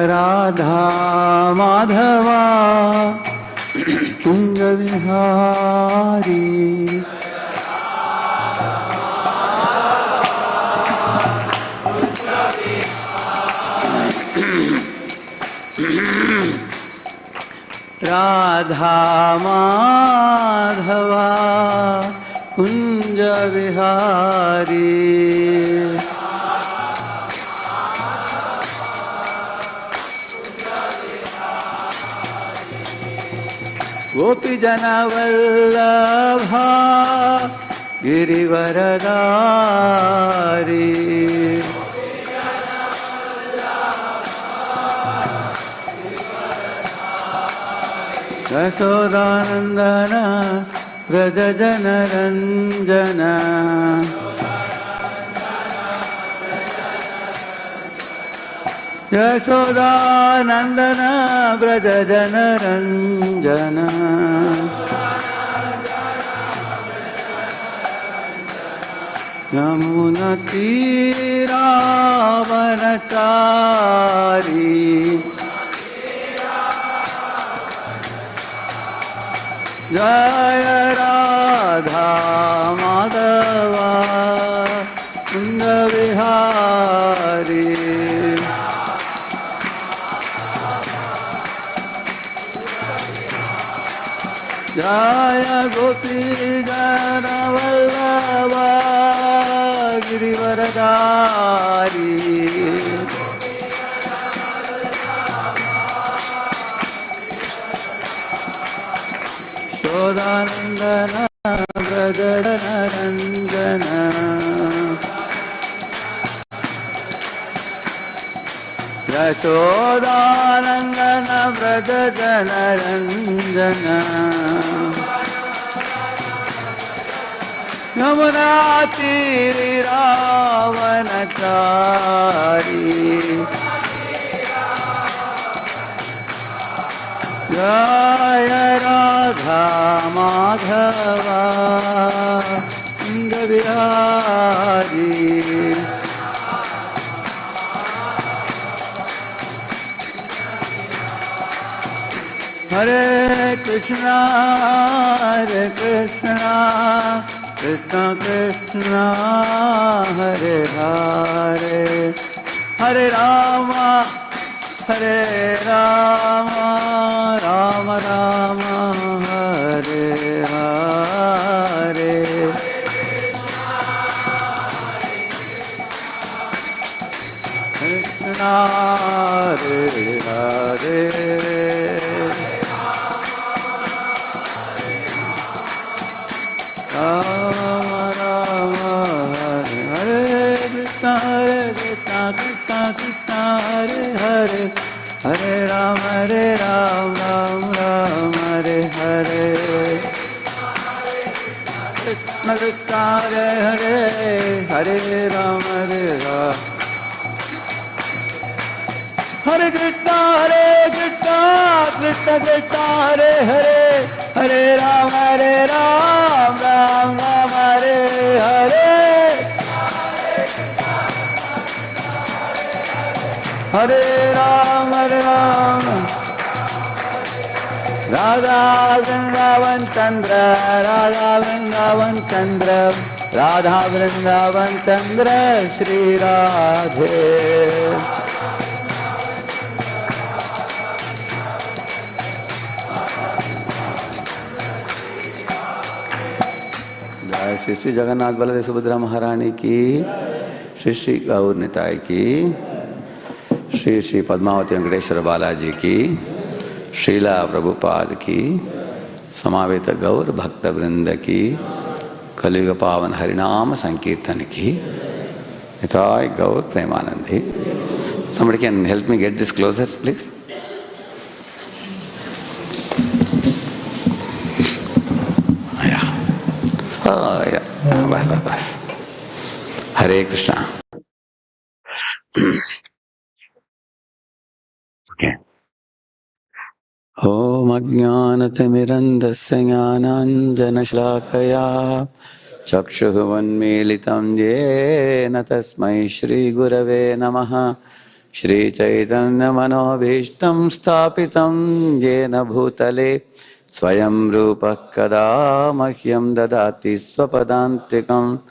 राधा माधवा कुंज विहारी राधा माधवा कुंज विहारी गोपी जन वल्लभा गिरिवरदारी यशोदानंदन व्रज जन रंजन यशोदानंदन व्रज जन रंजन यमुना तीरावनचारी जय राधा माधवा कुंज विहारी जय गोपी जन वल्लभा गिरिवरदारी यशोदानंदन व्रज जन रंजन यशोदानंदन व्रज जन रंजन यमुना तीरावनचारी जय राधा माधवा कुंज विहारी हरे कृष्णा कृष्ण कृष्ण हरे हरे हरे राम राम राम हरे हरे कृष्ण हरे हरे राम राम हरे हरे कृष्ण कृष्ण कृष्ण हरे हरे हरे राम राम राम हरे हरे कृष्ण कृष्ण हरे हरे हरे राम हरे कृष्ण कृष्ण कृष्ण हरे हरे हरे राम राम राम हरे हरे हरे राम राधा वृंदावन चंद्र राधा वृंदावन चंद्र राधा वृंदावन चंद्र श्री राधे श्री श्री जगन्नाथ बलदेव सुभद्रा महारानी की, श्री श्री गौर निताय की, श्री श्री पद्मावती वेंकटेश्वर बालाजी की, श्रीला प्रभुपाद की, समावेत गौर भक्त वृंद की, कलियुग पावन हरिनाम संकीर्तन की, निताय गौर Premanandi. Somebody can help me get this closer, please. Oh, yeah. बस. हरे कृष्णा. ओम अज्ञानतिमिरन्धस्य ज्ञानाञ्जनशलाकया चक्षुरुन्मीलितं येन तस्मै श्रीगुरवे नमः. Shri Chaitanya Manobhishtam Sthapitam Yena Bhutale Swayam Rupa Kada Mahyam Dadati Swapadantikam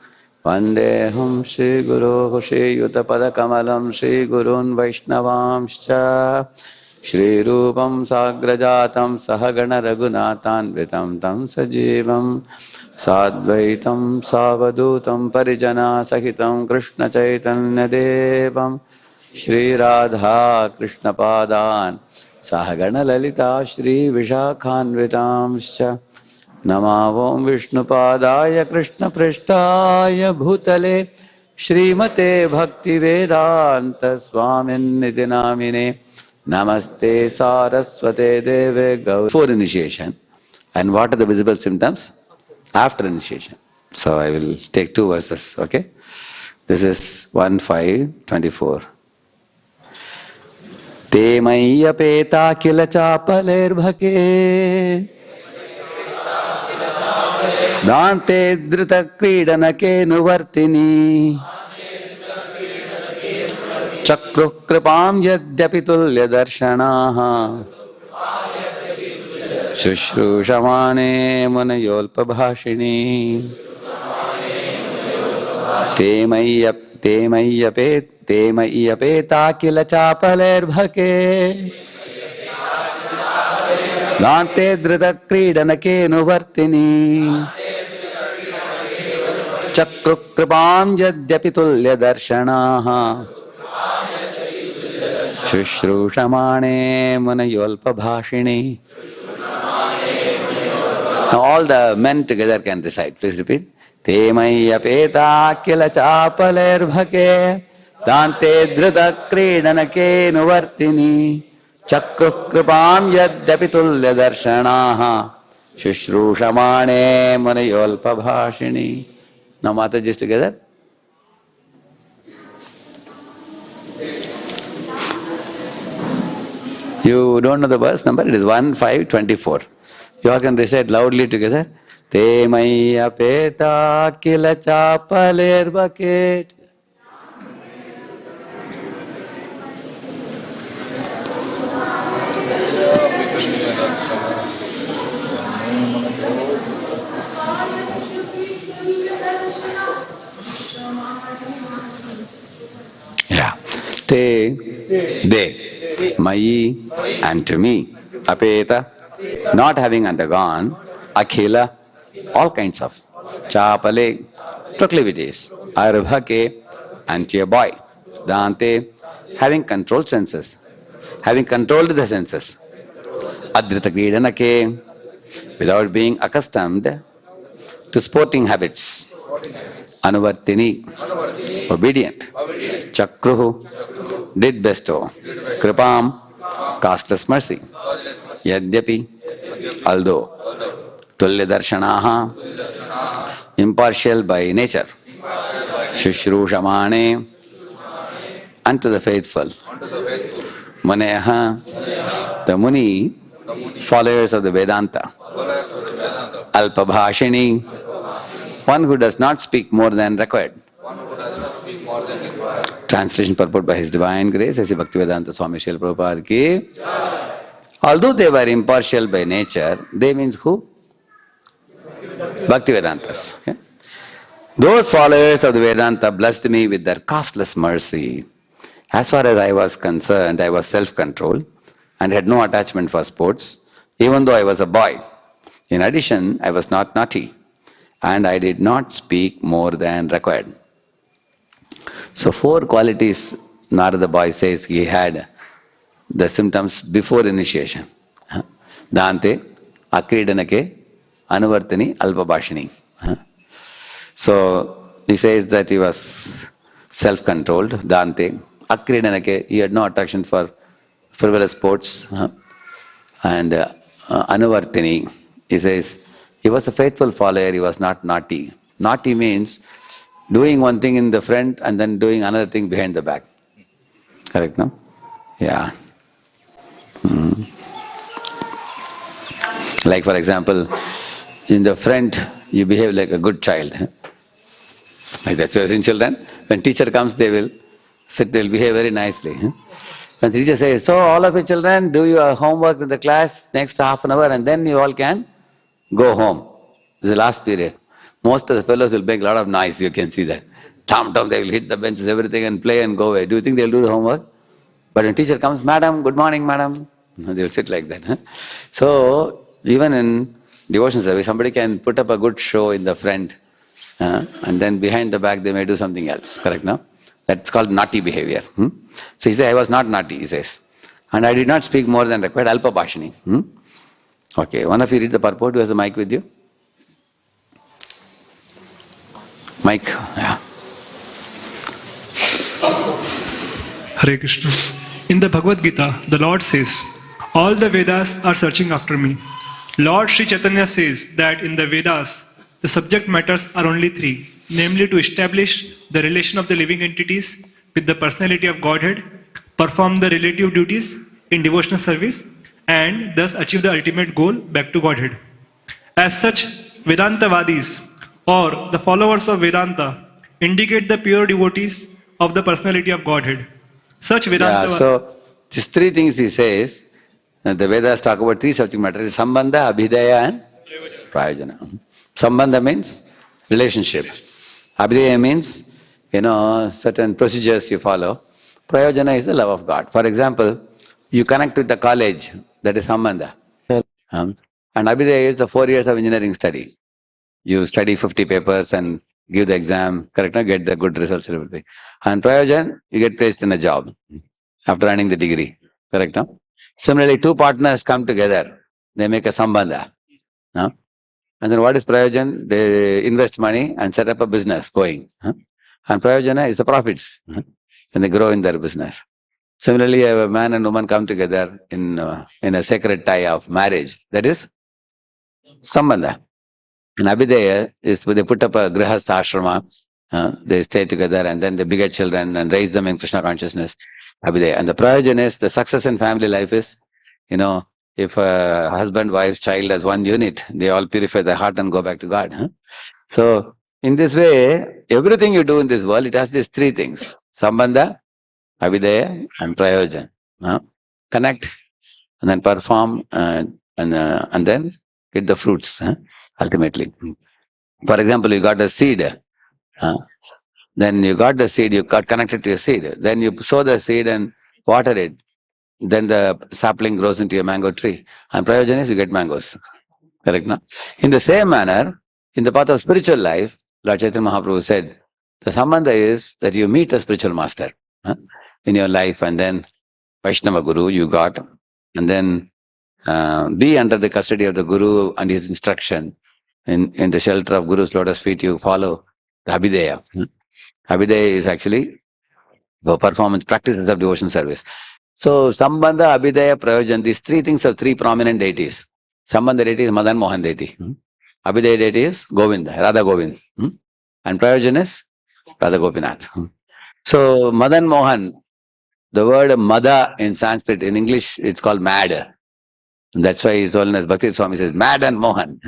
Vandeham Shri Guru Shri Yutapada Kamalam Shri Gurun Vaishnavamscha Shri Rupam Sagrajatam Sahagana Raghunathan Vitam Tam Sajivam Sadvaitam Savadutam Parijana Sahitam Krishna Chaitanya Devam Shri Radha Krishna Padan Sahagana Lalita Shri Vishakhanvitamscha Namavom Vishnu Padaya Krishna Prishtaya Bhutale Shrimate Bhakti Vedanta Swamin Nidinamine Namaste Saraswate Deve Gaur. Before initiation. And what are the visible symptoms? After initiation. So I will take two verses, okay? This is 1:5:24. Te mayyapeta kila chapalervake Dante drita kridanake nuvartini Chakru kripam yadyapi tulya darshanaha Shushrushamane munayolpabhashini Te mayyapeta kila chapalervake Dante drita kridanake nuvartini Chakru kripam yadyapi tulya darshanaha Shushrushamane munayolpabhashini. Now all the men together can recite. Please repeat. Te mayyapeta kila chapalervake Dante drita kridanake nuvartini Chakru kripam yadyapi tulya darshanaha Shushrushamane munayolpabhashini. Now Mataji's together. You don't know the verse number? It is 1:5:24. You all can recite loudly together. Te mayyapeta kila chapalervake. Yeah. Te, they, mayi, and to me. Apeta, not having undergone. Akhila, all kinds of. Chapale, proclivities. Arvake, and to a boy. Dante, having controlled senses. Having controlled the senses. Adrita kridanake, without being accustomed to sporting habits. Anuvartini, obedient. Chakruhu, did bestow. Kripam, costless mercy. Yadyapi, although. Tulya darshanaha, impartial by nature. Shushrushamane, unto the faithful. Muneha, the Muni, followers of the Vedanta. Alpabhashini, one who does not speak more than required. Translation purport by His Divine Grace, A.C. Bhaktivedanta Swami Srila Prabhupada ki. Although they were impartial by nature, they means who? Bhaktivedantas. Okay? Those followers of the Vedanta blessed me with their costless mercy. As far as I was concerned, I was self-controlled and had no attachment for sports, even though I was a boy. In addition, I was not naughty, and I did not speak more than required. So 4 qualities Narada boy says he had the symptoms before initiation. Dante, Akridanake, Anuvartini, Alpabhashini. So he says that he was self-controlled, Dante. Akridanake, he had no attraction for frivolous sports. And Anuvartini, he says, he was a faithful follower, he was not naughty. Naughty means doing one thing in the front and then doing another thing behind the back. Correct, no? Yeah. Like for example, in the front you behave like a good child. Like that's why in children, when teacher comes they will Sit, they'll behave very nicely. When the teacher says, so all of you children, do your homework in the class next half an hour and then you all can go home. This is the last period. Most of the fellows will make a lot of noise, you can see that. Tom, they will hit the benches, everything and play and go away. Do you think they'll do the homework? But when teacher comes, madam, good morning, madam. They will sit like that. So, even in devotion service, somebody can put up a good show in the front and then behind the back they may do something else. Correct, no? That's called naughty behavior. So he says, I was not naughty, he says. And I did not speak more than required, alpa bhashani. Okay, one of you read the purport. Who has the mic with you? Mic, yeah. Hare Krishna. In the Bhagavad Gita, the Lord says, all the Vedas are searching after me. Lord Sri Chaitanya says that in the Vedas, the subject matters are only three, namely to establish the relation of the living entities with the personality of Godhead, perform the relative duties in devotional service, and thus achieve the ultimate goal back to Godhead. As such, Vedantavadis, or the followers of Vedanta, indicate the pure devotees of the personality of Godhead. Such Vedantavadis... Yeah, so these three things he says, the Vedas talk about three subject matters, Sambandha, Abhidaya and Prayojana. Sambandha means relationship. Abhidaya means, certain procedures you follow. Prayojana is the love of God. For example, you connect with the college, that is Sambandha. And Abhidaya is the 4 years of engineering study. You study 50 papers and give the exam, correct, get the good results and everything. And Prayojan, you get placed in a job after earning the degree, correct? No? Similarly, two partners come together, they make a Sambandha. No? And then what is Prayojan? They invest money and set up a business going. And Prayojana is the profits when they grow in their business. Similarly, a man and woman come together in a sacred tie of marriage. That is Sambandha. And Abhidaya is they put up a grihastha ashrama, they stay together and then they beget children and raise them in Krishna consciousness. Abhidaya. And the Prayojan is the success in family life is, if a husband, wife, child as one unit, they all purify their heart and go back to God. So, in this way, everything you do in this world, it has these three things. Sambandha, Abhidaya and Prayojan. Connect and then perform and then get the fruits ultimately. For example, you got a seed. Then you got the seed, you got connected to your seed. Then you sow the seed and water it. Then the sapling grows into a mango tree. And Prayojan is you get mangoes. Correct, no? In the same manner, in the path of spiritual life, Lord Chaitanya Mahaprabhu said, the sambandha is that you meet a spiritual master in your life and then Vaishnava Guru you got, and then be under the custody of the Guru and his instruction. In the shelter of Guru's lotus feet, you follow the Abhidaya. Abhidaya is actually the performance, practices of devotion service. So, Sambandha, Abhidaya, Prayojan, these three things are three prominent deities. Sambandha deity is Madan Mohan deity. Abhidaya deity is Govinda, Radha Govind. And Prayojan is Radha Gopinath. So, Madan Mohan, the word Mada in Sanskrit, in English, it's called mad. And that's why His Holiness Bhakti Swami says, mad and Mohan.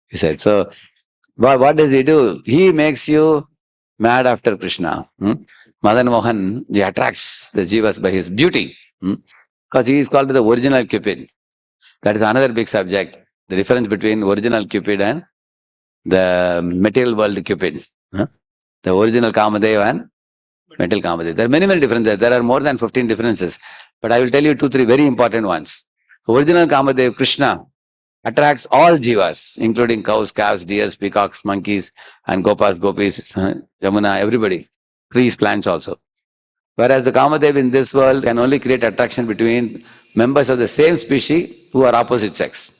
He said, so, what does he do? He makes you mad after Krishna. Madan Mohan, he attracts the jivas by his beauty. Because he is called the original Cupid. That is another big subject. The difference between original Cupid and the material world Cupid. The original Kamadeva and material Kamadeva. There are many, many differences. There are more than 15 differences. But I will tell you 2, 3 very important ones. Original Kamadeva, Krishna, attracts all jivas, including cows, calves, deers, peacocks, monkeys, and gopas, gopis, Yamuna, everybody. Trees, plants also. Whereas the Kamadev in this world can only create attraction between members of the same species who are opposite sex.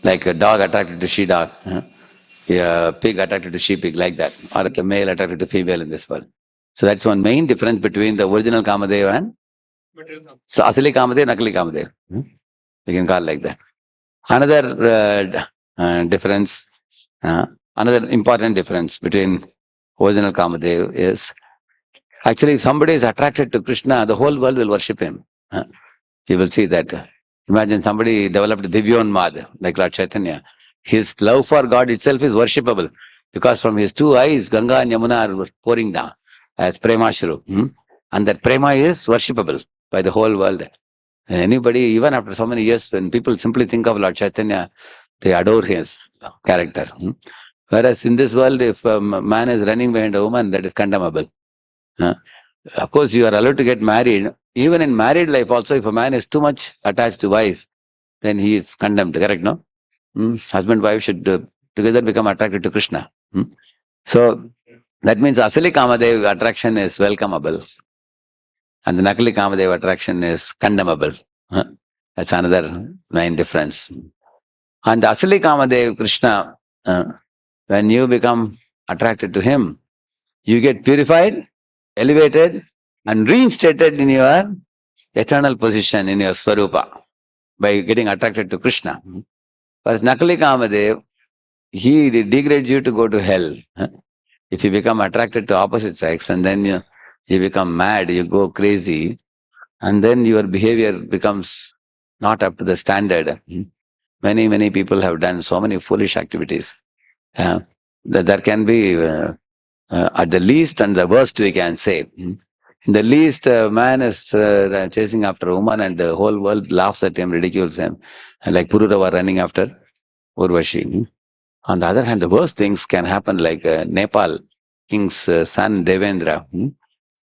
Like a dog attracted to she-dog, a pig attracted to she-pig, like that. Or like a male attracted to female in this world. So that's one main difference between the original Kamadev and so Asali Kamadev, Nakali Kamadev. You can call it like that. Another difference, another important difference between original Kamadev is, actually if somebody is attracted to Krishna, the whole world will worship him. You will see that. Imagine somebody developed Divyonmad, like Lord Chaitanya. His love for God itself is worshipable, because from his two eyes, Ganga and Yamuna are pouring down. as Premashru. And that Prema is worshipable by the whole world. Anybody, even after so many years, when people simply think of Lord Chaitanya, they adore his character. Whereas in this world, if a man is running behind a woman, that is condemnable. Of course, you are allowed to get married. Even in married life also, if a man is too much attached to wife, then he is condemned, correct, no? Husband and wife should together become attracted to Krishna. So, that means Asali Kamadev attraction is welcomeable. And the Nakali Kamadev attraction is condemnable. That's another main difference. And the Asali Kamadev, Krishna, when you become attracted to him, you get purified, elevated, and reinstated in your eternal position in your Swarupa by getting attracted to Krishna. Whereas Nakali Kamadev, he degrades you to go to hell. If you become attracted to opposite sex and then you become mad, you go crazy, and then your behavior becomes not up to the standard. Many, many people have done so many foolish activities. That there can be, at the least and the worst we can say. In the least, a man is chasing after a woman and the whole world laughs at him, ridicules him, like Pururava running after Urvashi. On the other hand, the worst things can happen, like Nepal king's son Devendra.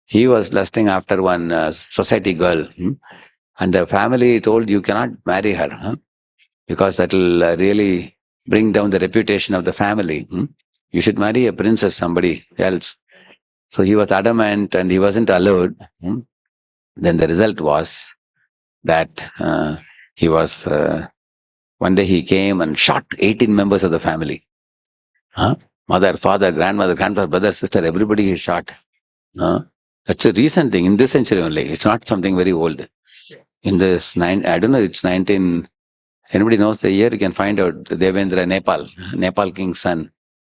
He was lusting after one society girl, and the family told, you cannot marry her, because that will really bring down the reputation of the family. You should marry a princess, somebody else. So he was adamant and he wasn't allowed. Then the result was that he was, one day he came and shot 18 members of the family. Mother, father, grandmother, grandfather, brother, sister, everybody he shot. That's a recent thing in this century only. It's not something very old. In this, I don't know, it's 19, anybody knows the year, you can find out. Devendra, Nepal king's son.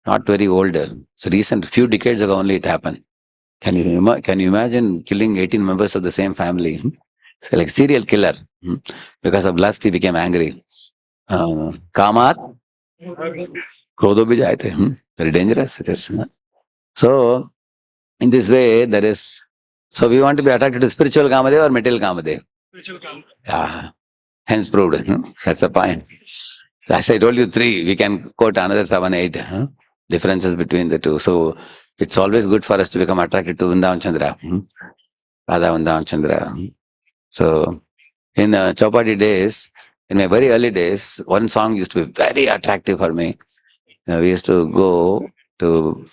Not very old. It's recent, few decades ago only it happened. Can you imagine killing 18 members of the same family? It's like serial killer. Because of lust, he became angry. Kamat, Krodho bhi jayate. Very dangerous it is. So, in this way, so we want to be attracted to spiritual Kamadev or material Kamadev? Spiritual Kamadev. Yeah. Hence proved. That's the point. As I told you, 3, we can quote another 7, 8 differences between the two. So, it's always good for us to become attracted to Vrindavan Chandra. Radha Vrindavan Chandra. So, in Chowpatty days, in my very early days, one song used to be very attractive for me. We used to go to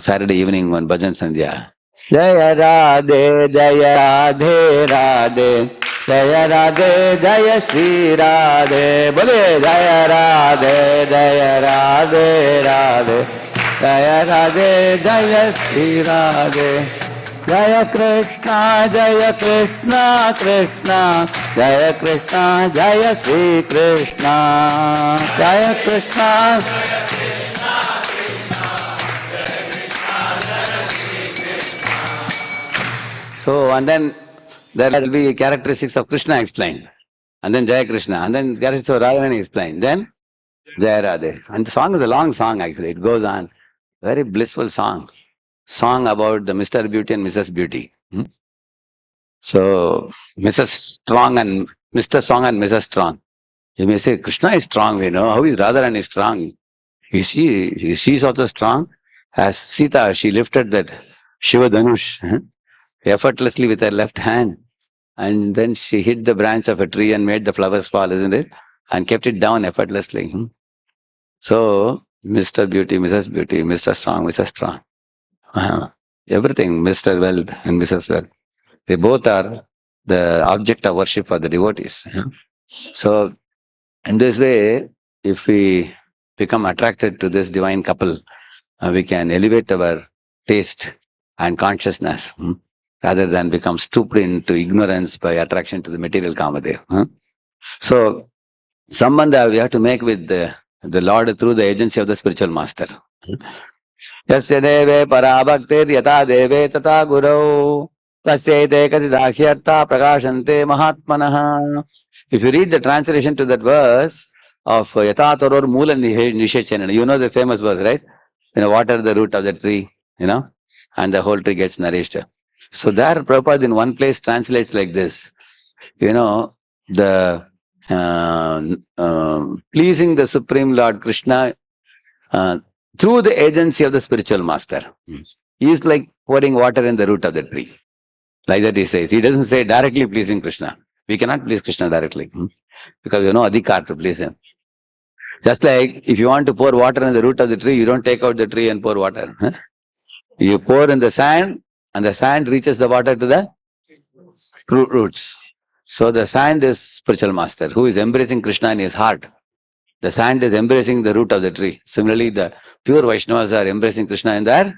Saturday evening one bhajan sandhya. Jaya Radhe, Jaya Radhe, Radhe, Jaya Radhe, Jaya Shri Radhe, Bole Jaya Radhe, Jaya Radhe, Radhe, Jaya Radhe, Jaya Shri Radhe. Jaya Krishna, Jaya Krishna, Krishna, Jaya Krishna, Jaya Shri Krishna, Jaya Krishna, Jaya Krishna, So, and then there will be characteristics of Krishna explained, and then Jaya Krishna, and then characteristics of Radharani explained, then Jaya Radhe. And the song is a long song actually, it goes on. Very blissful song. Song about the Mr. Beauty and Mrs. Beauty. So, Mrs. Strong and Mr. Strong and Mrs. Strong. You may say, Krishna is strong, we know. How is Radharani strong? She is also strong. As Sita, she lifted that Shiva Dhanush effortlessly with her left hand. And then she hit the branch of a tree and made the flowers fall, isn't it? And kept it down effortlessly. So, Mr. Beauty, Mrs. Beauty, Mr. Strong, Mrs. Strong. Everything, Mr. Wealth and Mrs. Wealth. They both are the object of worship for the devotees. So, in this way, if we become attracted to this divine couple, we can elevate our taste and consciousness rather than become stupid into ignorance by attraction to the material Kamadev. So, sambandha we have to make with the Lord through the agency of the spiritual master. Yasya deve parabhaktir yata deve tata gurau tasyete katidakhyarta prakashante mahatmanaha. If you read the translation to that verse of yata toror mula nishechanana, you know the famous verse, right? Water the root of the tree, and the whole tree gets nourished. So there Prabhupada in one place translates like this. The pleasing the Supreme Lord Krishna uh, through the agency of the spiritual master. He is like pouring water in the root of the tree. Like that he says. He doesn't say directly pleasing Krishna. We cannot please Krishna directly because you know adhikar to please him. Just like if you want to pour water in the root of the tree, you don't take out the tree and pour water. You pour in the sand and the sand reaches the water to the roots. So the sand is spiritual master who is embracing Krishna in his heart. The sand is embracing the root of the tree. Similarly, the pure Vaishnavas are embracing Krishna in their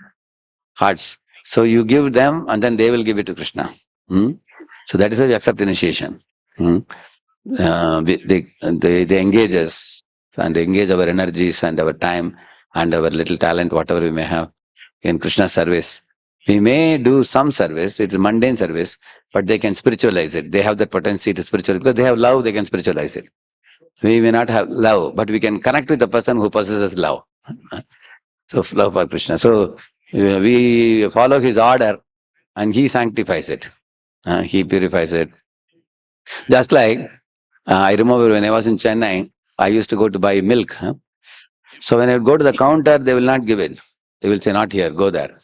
hearts. So you give them and then they will give it to Krishna. So that is how we accept initiation. They engage us and they engage our energies and our time and our little talent, whatever we may have in Krishna's service. We may do some service, it's mundane service, but they can spiritualize it. They have the potency to spiritualize because they have love, they can spiritualize it. We may not have love, but we can connect with the person who possesses love. So love for Krishna. So we follow his order and he sanctifies it. He purifies it. Just like I remember when I was in Chennai, I used to go to buy milk. So when I would go to the counter, they will not give it. They will say, not here, go there.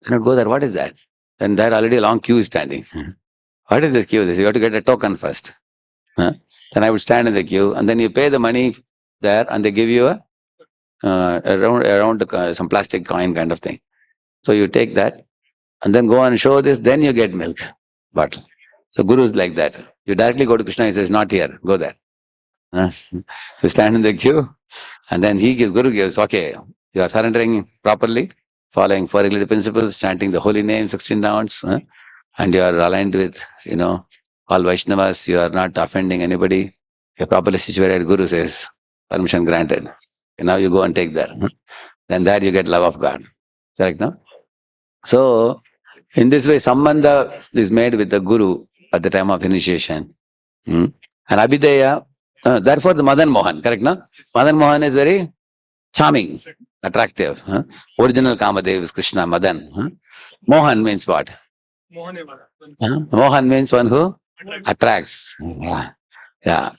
I would go there, what is that? And there already a long queue is standing. What is this queue? This, you have to get a token first. Then I would stand in the queue and then you pay the money there and they give you around some plastic coin kind of thing. So you take that and then go and show this, then you get milk bottle. So Guru is like that. You directly go to Krishna, he says, not here, go there. You stand in the queue and then Guru gives, okay, you are surrendering properly, following 4 regulative principles, chanting the holy name 16 rounds, and you are aligned with, all Vaishnavas, you are not offending anybody. You are properly situated, Guru says, permission granted. And now you go and take that. Then there you get love of God. Correct, no? So, in this way, sambandha is made with the Guru at the time of initiation. And Abhideya, therefore the Madan Mohan, correct, no? Madan Mohan is very charming, attractive. Original Kamadev is Krishna, Madan. Mohan means what? Mohan means one who attracts. Yeah.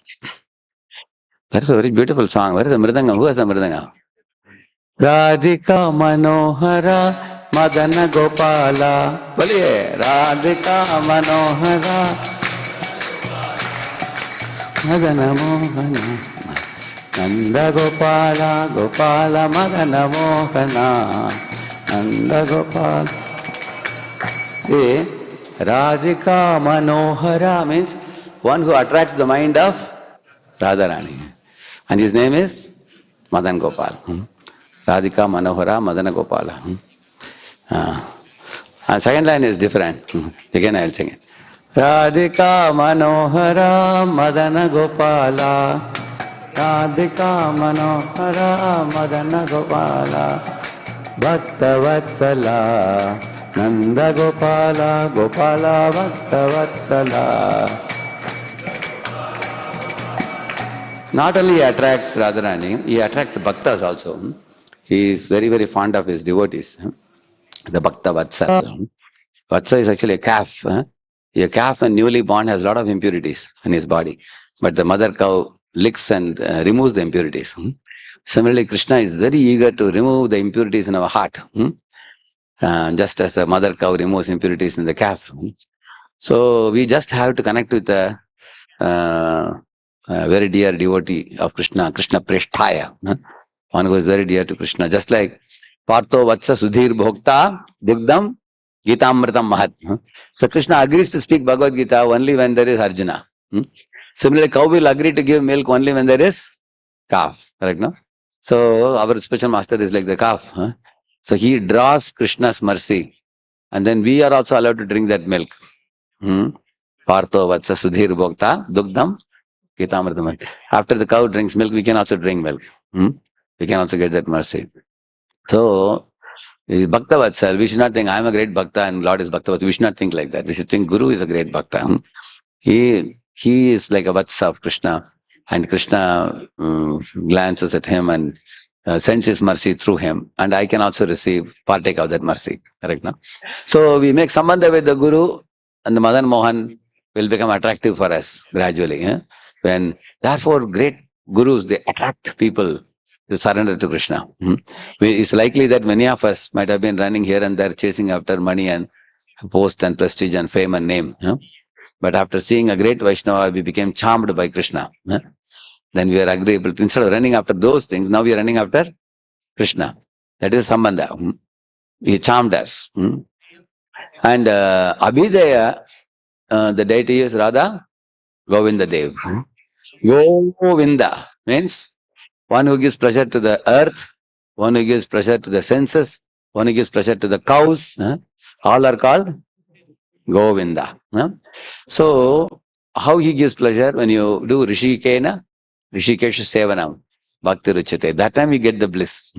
That is a very beautiful song. Where is the Mridangam? Who has the Mridangam? Radhika Manohara Madana Gopala. Boliye. Radhika Manohara Madana Mohana Nanda Gopala Gopala Madana Mohana Nanda Gopala. See, Radhika Manohara means one who attracts the mind of Radharani. And his name is Madan Gopal. Radhika Manohara Madana Gopala. Second line is different. Again I will sing it. Radhika Manohara Madana Gopala. Radhika Manohara Madana Gopala. Bhakta Vatsala Nanda Gopala Gopala Bhakta Vatsala. Not only he attracts Radharani, he attracts the bhaktas also. He is very, very fond of his devotees. The Bhakta Vatsa. Vatsa is actually a calf. A calf when newly born has a lot of impurities in his body. But the mother cow licks and removes the impurities. Similarly, Krishna is very eager to remove the impurities in our heart. Just as the mother cow removes impurities in the calf. So we just have to connect with the very dear devotee of Krishna, Krishna Presthaya. One who is very dear to Krishna. Just like Partho Vatsa Sudhir Bhokta Dugdam Gitamritam Mahat. So Krishna agrees to speak Bhagavad Gita only when there is Arjuna. Similarly, cow will agree to give milk only when there is calf. Correct, no? So our spiritual master is like the calf. So he draws Krishna's mercy. And then we are also allowed to drink that milk. Partho Vatsa Sudhir Bhokta Dugdam Gitamritam. After the cow drinks milk, we can also drink milk. We can also get that mercy. So, Bhakta Vatsal, we should not think I am a great Bhakta and Lord is Bhakta Vatsal. We should not think like that. We should think Guru is a great Bhakta. He is like a Vatsa of Krishna, and Krishna glances at him and sends his mercy through him, and I can also partake of that mercy. Correct, no? So we make sambandha with the Guru, and the Madan Mohan will become attractive for us gradually. Therefore, great gurus, they attract people to surrender to Krishna. It's likely that many of us might have been running here and there chasing after money and post and prestige and fame and name. But after seeing a great Vaishnava, we became charmed by Krishna. Then we are agreeable. Instead of running after those things, now we are running after Krishna. That is Sambandha. He charmed us. And Abhideya, the deity is Radha Govinda Dev. Govinda means one who gives pleasure to the earth, one who gives pleasure to the senses, one who gives pleasure to the cows. All are called Govinda. So, how he gives pleasure? When you do Rishikena, Rishikesha Sevanam, Bhakti Ruchate. That time you get the bliss.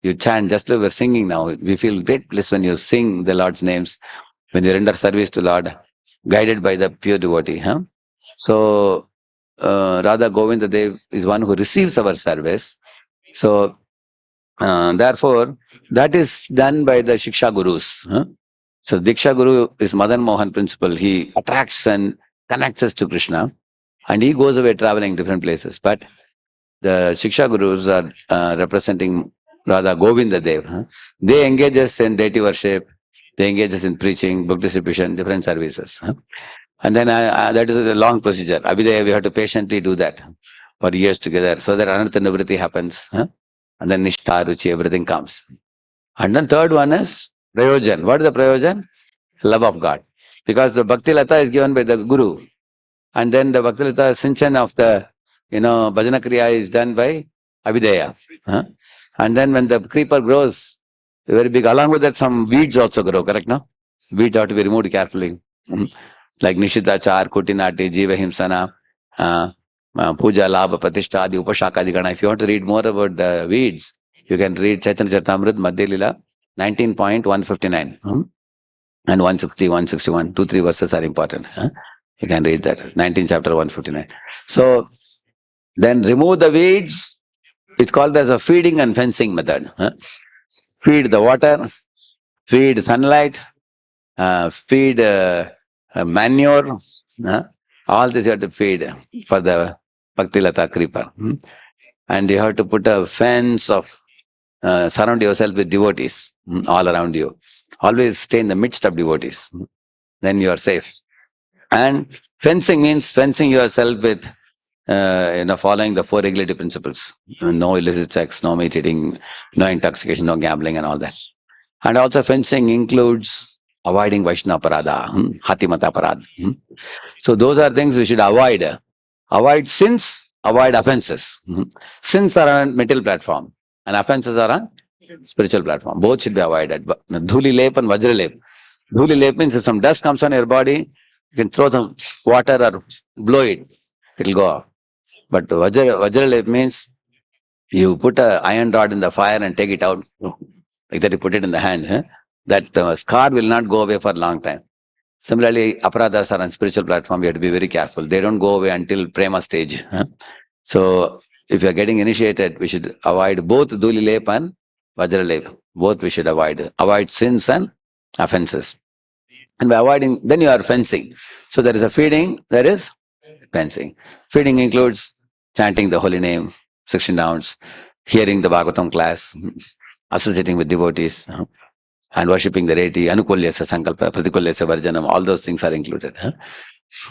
You chant, just like we're singing now. We feel great bliss when you sing the Lord's names, when you render service to Lord, guided by the pure devotee. So, Radha Govinda Dev is one who receives our service. So, therefore, that is done by the Shiksha Gurus. So, Diksha Guru is Madan Mohan principle. He attracts and connects us to Krishna, and he goes away traveling different places. But the Shiksha Gurus are representing Radha Govinda Dev. They engage us in deity worship, they engage us in preaching, book distribution, different services. And then that is a long procedure. Abhideya, we have to patiently do that for years together so that Anartha Nivritti happens. And then Nishtha, Ruchi, everything comes. And then third one is Prayojan. What is the Prayojan? Love of God. Because the Bhakti Lata is given by the Guru. And then the Bhakti Lata Sinchan of the Bhajana Kriya is done by Abhideya. And then when the creeper grows very big, along with that some weeds also grow, correct, no? Weeds have to be removed carefully. Like Nishitachar, Kutinati, Jiva Himsana, Puja, Labha, Pratishtha, Adi, Upashaka, Adi Gana. If you want to read more about the weeds, you can read Chaitanya Charitamrita, Madhya Lila, 19.159. And 160, 161, 2, 3 verses are important. You can read that, 19 chapter 159. So, then remove the weeds. It's called as a feeding and fencing method. Feed the water, feed sunlight, feed manure. All this you have to feed for the Bhakti Lata creeper. And you have to put a fence of, surround yourself with devotees all around you. Always stay in the midst of devotees. Then you are safe. And fencing means fencing yourself with, following the 4 regulative principles. No illicit sex, no meat eating, no intoxication, no gambling and all that. And also fencing includes avoiding Vaishnava Parada, Hatimata Parada. So those are things we should avoid. Avoid sins, avoid offenses. Sins are on material platform and offenses are on spiritual platform. Both should be avoided. Dhuli lep and vajra lep. Dhuli lep means if some dust comes on your body, you can throw some water or blow it, it will go off. But vajra lep means you put an iron rod in the fire and take it out, like that you put it in the hand. That scar will not go away for a long time. Similarly, aparadas are on spiritual platform, you have to be very careful. They don't go away until prema stage. So, if you are getting initiated, we should avoid both dhuli lep and vajra lep. Both we should avoid. Avoid sins and offenses. And by avoiding, then you are fencing. So there is a feeding, there is fencing. Feeding includes chanting the holy name, 16 rounds, hearing the Bhgavatam class, associating with devotees, and worshipping the deity, anukulyasa sankalpa, pratikulyasa varjanam, all those things are included.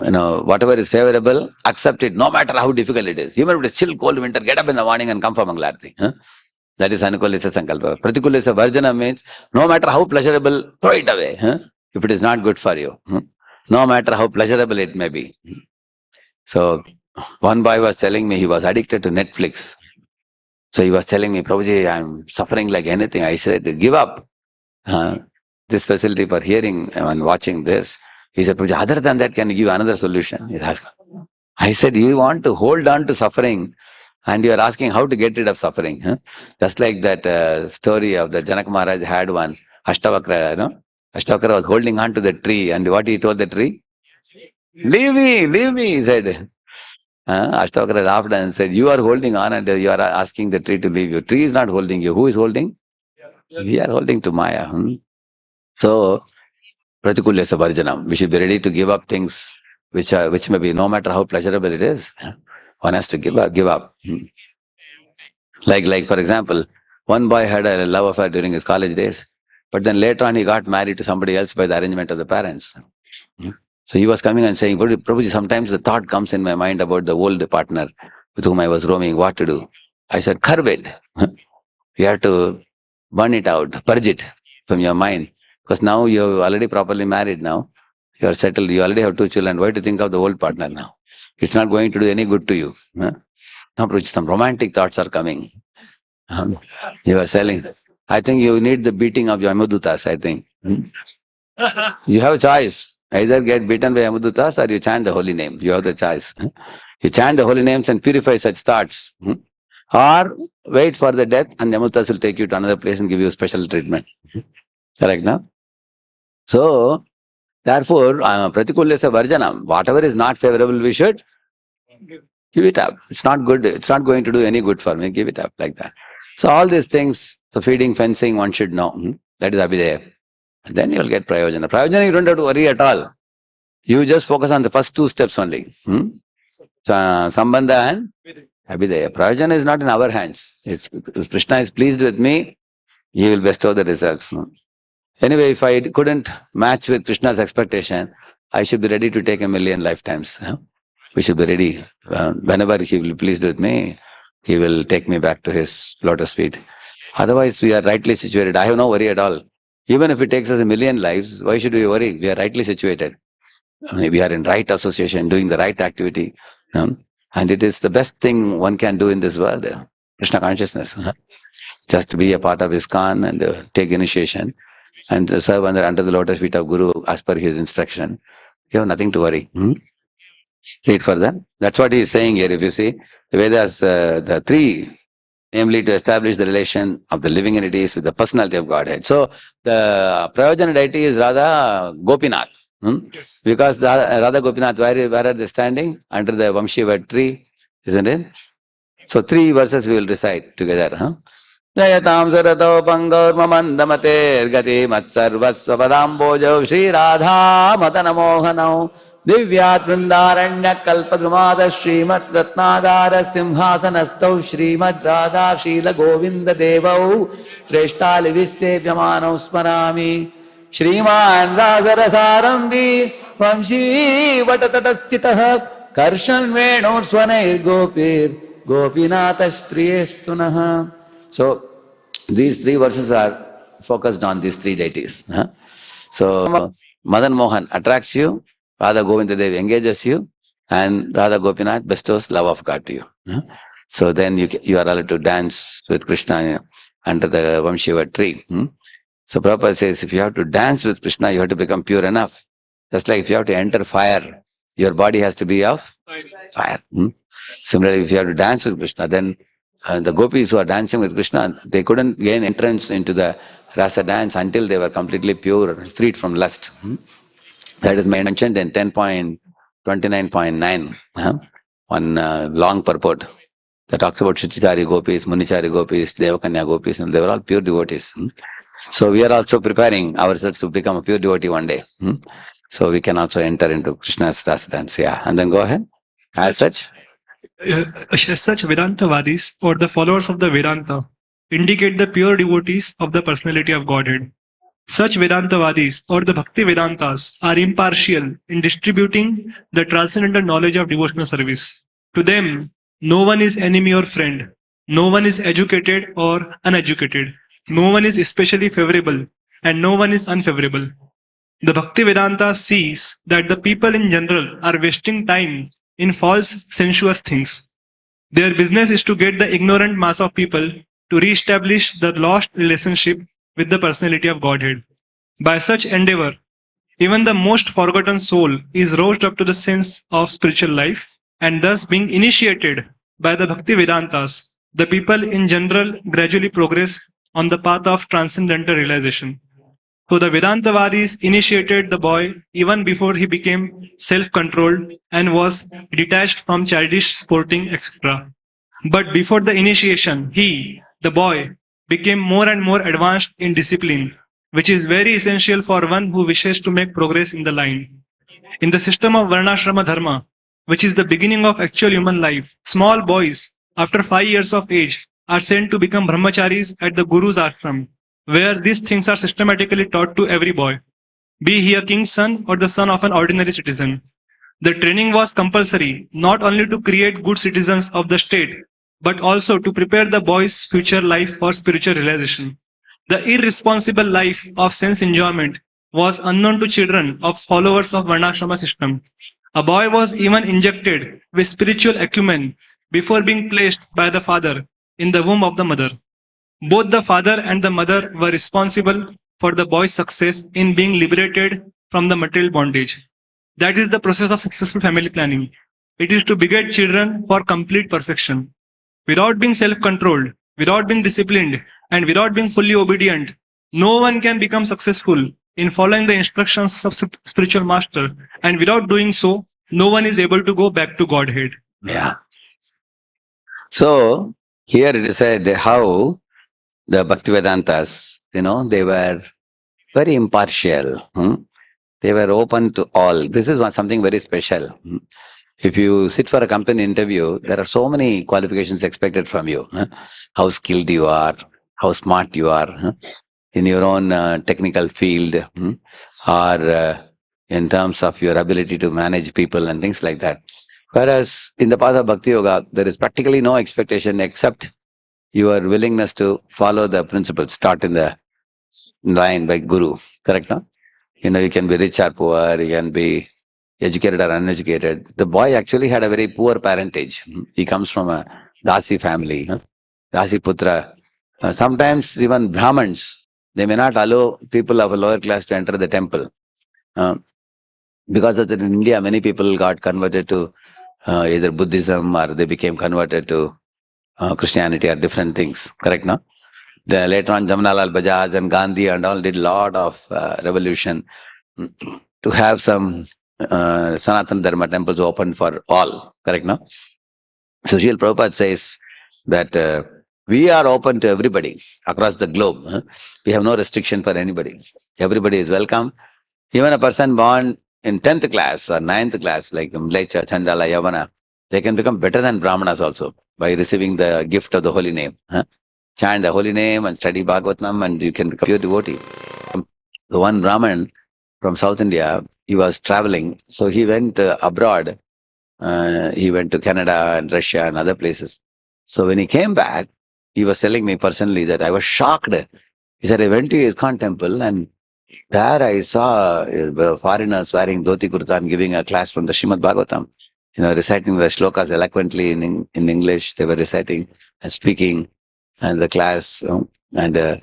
Whatever is favorable, accept it, no matter how difficult it is. Even if it's chill, cold winter, get up in the morning and come for Mangalarti. That is anukulyasa sankalpa. Pratikulyasa varjanam means, no matter how pleasurable, throw it away. If it is not good for you. No matter how pleasurable it may be. So, one boy was telling me he was addicted to Netflix. So he was telling me, Prabhuji, I'm suffering like anything. I said, give up this facility for hearing and watching this. He said, Prabhuji, other than that, can you give another solution? I said, you want to hold on to suffering and you are asking how to get rid of suffering. Just like that story of the Janak Maharaj had one, Ashtavakra, Ashtavakra was holding on to the tree and what he told the tree? Leave me, he said. Ashtavakra laughed and said, you are holding on and you are asking the tree to leave you. Tree is not holding you. Who is holding? We are holding to Maya. So, Pratikulyasa Varjanam. We should be ready to give up things which may be, no matter how pleasurable it is. One has to give up. Like for example, one boy had a love affair during his college days, but then later on he got married to somebody else by the arrangement of the parents. So he was coming and saying, Prabhuji, sometimes the thought comes in my mind about the old partner with whom I was roaming, what to do. I said, curb it. You have to burn it out, purge it from your mind. Because now you're already properly married now. You're settled, you already have 2 children. Why to think of the old partner now? It's not going to do any good to you. Now, Prabhuji, some romantic thoughts are coming. You are selling. I think you need the beating of your Yamadutas, I think. You have a choice. Either get beaten by Yamadutas or you chant the holy name. You have the choice. You chant the holy names and purify such thoughts. Or wait for the death and Yamadutas will take you to another place and give you special treatment. Correct, no? So, therefore, Pratikulyasa Varjanam, whatever is not favorable, we should give it up. It's not good. It's not going to do any good for me. Give it up like that. So all these things, so feeding, fencing, one should know. That is Abhidheya. Then you will get Prayojana. Prayojana, you don't have to worry at all. You just focus on the first 2 steps only. Sambandha and Abhidheya. Prayojana is not in our hands. If Krishna is pleased with me, he will bestow the results. Anyway, if I couldn't match with Krishna's expectation, I should be ready to take 1,000,000 lifetimes. We should be ready. Whenever he will be pleased with me, he will take me back to his lotus feet. Otherwise, we are rightly situated. I have no worry at all. Even if it takes us 1,000,000 lives, why should we worry? We are rightly situated. We are in right association, doing the right activity. And it is the best thing one can do in this world. Krishna consciousness. Just to be a part of ISKCON and take initiation and serve under the lotus feet of Guru as per his instruction. You have nothing to worry. Read further. That's what he is saying here. If you see, the Vedas, the 3, namely to establish the relation of the living entities with the personality of Godhead. So, the Prayojana deity is Radha Gopinath. Because Radha Gopinath, where are they standing? Under the Vamshiva tree, isn't it? So 3 verses we will recite together. Jayatam Sarato Pangaur Mamandamater Gati Matsarvasvapadambojau Shri Radha Matana Mohanau Divyat Vrindaranya Kalpadrumada Srimad Ratnagara Simhasanastau Srimad Radha Shila Govinda Devau Shrestali Vissevyamano Smarami Shriman Razarasarambi Vamshi Vatatatastitah Karshan Venur Swanair Gopir Gopinata Striyestunaha. So, these 3 verses are focused on these 3 deities. So, Madan Mohan attracts you, Radha Govinda Devi engages you, and Radha Gopinath bestows love of God to you. So then you are allowed to dance with Krishna under the Vamshiva tree. So Prabhupada says, if you have to dance with Krishna, you have to become pure enough. Just like if you have to enter fire, your body has to be of fire. Similarly, if you have to dance with Krishna, then the gopis who are dancing with Krishna, they couldn't gain entrance into the rasa dance until they were completely pure, freed from lust. That is mentioned in 10.29.9, one long purport that talks about Shuchichari gopis, Munichari gopis, Devakanya gopis, and they were all pure devotees. So we are also preparing ourselves to become a pure devotee one day. So we can also enter into Krishna's rasa dance. Yeah, and then go ahead. As such, Vedantavadis, or the followers of the Vedanta, indicate the pure devotees of the personality of Godhead. Such Vedantavadis, or the Bhakti Vedantas, are impartial in distributing the transcendental knowledge of devotional service. To them, no one is enemy or friend. No one is educated or uneducated. No one is especially favorable, and no one is unfavorable. The Bhakti Vedanta sees that the people in general are wasting time in false, sensuous things. Their business is to get the ignorant mass of people to re-establish the lost relationship with the personality of Godhead. By such endeavor, even the most forgotten soul is roused up to the sense of spiritual life, and thus being initiated by the Bhakti Vedantas, the people in general gradually progress on the path of transcendental realization. So the Vedantavadis initiated the boy even before he became self-controlled and was detached from childish sporting, etc. But before the initiation, he, the boy, became more and more advanced in discipline, which is very essential for one who wishes to make progress in the line. In the system of Varnashrama Dharma, which is the beginning of actual human life, small boys, after 5 years of age, are sent to become brahmacharis at the Guru's ashram, where these things are systematically taught to every boy, be he a king's son or the son of an ordinary citizen. The training was compulsory not only to create good citizens of the state, but also to prepare the boy's future life for spiritual realization. The irresponsible life of sense enjoyment was unknown to children of followers of Varnashrama system. A boy was even injected with spiritual acumen before being placed by the father in the womb of the mother. Both the father and the mother were responsible for the boy's success in being liberated from the material bondage. That is the process of successful family planning. It is to beget children for complete perfection. Without being self-controlled, without being disciplined, and without being fully obedient, no one can become successful in following the instructions of spiritual master. And without doing so, no one is able to go back to Godhead. Yeah. So here it is said how the Bhaktivedantas, they were very impartial. They were open to all. This is something very special. If you sit for a company interview, there are so many qualifications expected from you. How skilled you are, how smart you are in your own technical field, or in terms of your ability to manage people and things like that. Whereas in the path of Bhakti Yoga, there is practically no expectation except your willingness to follow the principles taught in the line by Guru. Correct, no? You can be rich or poor, you can be educated or uneducated. The boy actually had a very poor parentage. He comes from a Dasi family, Dasi Putra. Sometimes even Brahmins, they may not allow people of a lower class to enter the temple. Because of that, in India, many people got converted to either Buddhism or they became converted to Christianity or different things. Correct, no? Later on, Jamanalal Bajaj and Gandhi and all did a lot of revolution to have some Sanatana Dharma temples open for all. Correct, no? So Srila Prabhupada says that we are open to everybody across the globe. We have no restriction for anybody. Everybody is welcome. Even a person born in 10th class or 9th class, like Mlecha, Chandala, Yavana, they can become better than Brahmanas also by receiving the gift of the holy name. Chant the holy name and study Bhagavatam and you can become pure devotee. The one Brahman from South India, he was traveling, so he went abroad. He went to Canada and Russia and other places. So when he came back, he was telling me personally that I was shocked. He said, I went to ISKCON temple and there I saw foreigners wearing dhoti kurta and giving a class from the Srimad Bhgavatam. Reciting the shlokas eloquently in English. They were reciting and speaking and the class. And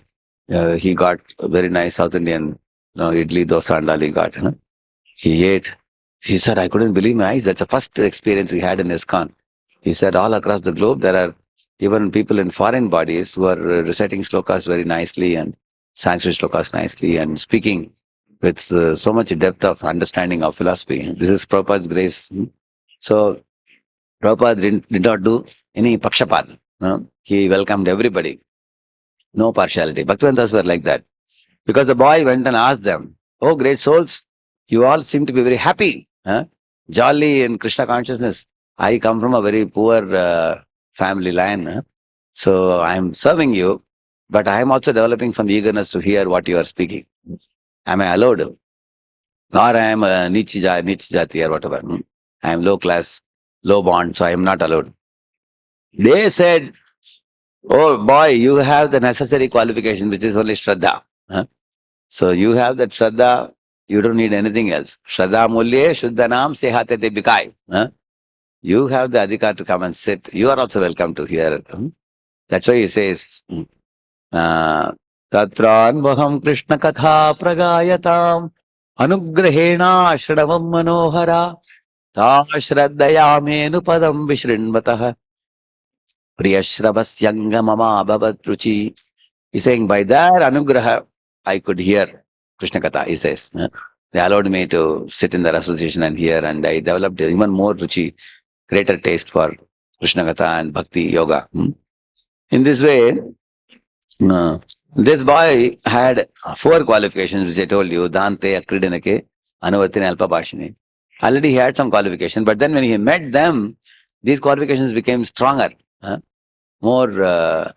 he got a very nice South Indian, idli, dosa and all he got. He ate. He said, I couldn't believe my eyes. That's the first experience he had in ISKCON. He said, all across the globe, there are even people in foreign bodies who are reciting shlokas very nicely and Sanskrit shlokas nicely and speaking with so much depth of understanding of philosophy. This is Prabhupada's grace. So, Prabhupada did not do any pakshapat. He welcomed everybody. No partiality. Bhaktivedantas were like that. Because the boy went and asked them, oh, great souls, you all seem to be very happy, jolly in Krishna consciousness. I come from a very poor family line. So I am serving you, but I am also developing some eagerness to hear what you are speaking. Am I allowed? Or I am a niche jati or whatever. I am low class, low bond, so I am not allowed. They said, oh boy, you have the necessary qualification, which is only Shraddha. So you have that Shraddha, you don't need anything else. Shraddha mulye shuddhanam sehatete bikai. You have the adhikar to come and sit. You are also welcome to hear. That's why he says, Tatran vaham Krishna katha pragayatam anugrahena shravam manohara ta shraddhayamenu padam vishrinvatah priyashravasyangamama bhavat ruchi. He's saying, by that anugraha, I could hear Krishna Katha, he says. They allowed me to sit in their association and hear, and I developed even more ruchi, greater taste for Krishna Katha and Bhakti Yoga. In this way, this boy had 4 qualifications, which I told you, Dante, Akridanake, Anuvartine, Alpa Bhashini. Already he had some qualification, but then when he met them, these qualifications became stronger, more,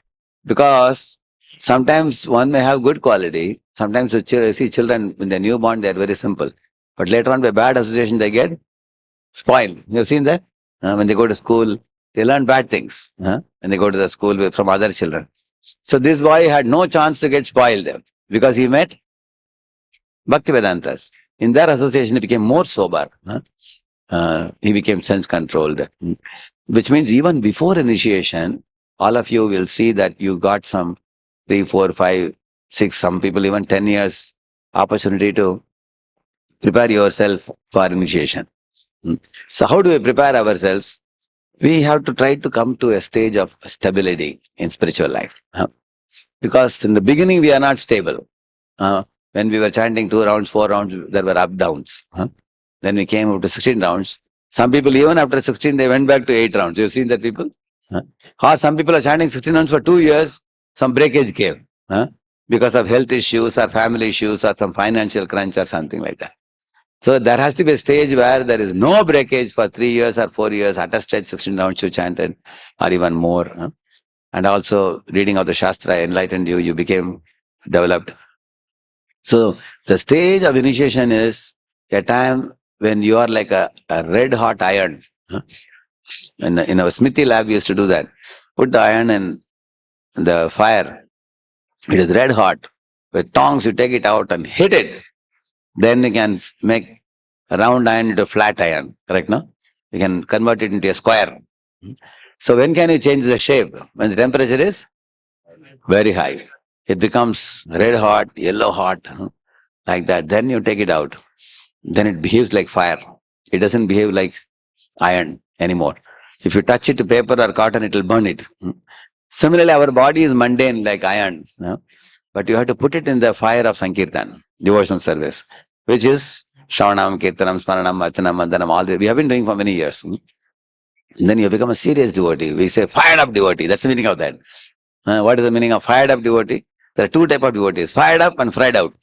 because sometimes one may have good quality. Sometimes you see children, when they're newborn, they're very simple. But later on, by bad association, they get spoiled. You've seen that? When they go to school, they learn bad things. When they go to the school from other children. So this boy had no chance to get spoiled because he met Bhaktivedantas. In their association, he became more sober. He became sense-controlled. Which means even before initiation, all of you will see that you got some 3, 4, 5, 6, some people even 10 years opportunity to prepare yourself for initiation. So how do we prepare ourselves? We have to try to come to a stage of stability in spiritual life. Because in the beginning, we are not stable. When we were chanting 2 rounds, 4 rounds, there were up downs. Then we came up to 16 rounds. Some people, even after 16, they went back to 8 rounds. You've seen that people? Or some people are chanting 16 rounds for 2 years, some breakage came. Because of health issues or family issues or some financial crunch or something like that. So there has to be a stage where there is no breakage for 3 years or 4 years, at a stretch 16 rounds you chanted, or even more. And also reading of the Shastra enlightened you, you became developed. So the stage of initiation is a time when you are like a red hot iron. In our Smithy lab, we used to do that. Put the iron in the fire. It is red hot. With tongs, you take it out and hit it. Then you can make a round iron into a flat iron. Correct, no? You can convert it into a square. So when can you change the shape? When the temperature is very high. It becomes red hot, yellow hot, like that. Then you take it out. Then it behaves like fire. It doesn't behave like iron anymore. If you touch it to paper or cotton, it will burn it. Similarly, our body is mundane like iron. But you have to put it in the fire of Sankirtan, devotional service, which is Shravanam, Kirtanam, Smaranam, Achanam, Mandanam, all that we have been doing for many years. And then you become a serious devotee. We say fired up devotee. That's the meaning of that. What is the meaning of fired up devotee? There are 2 types of devotees, fired up and fried out.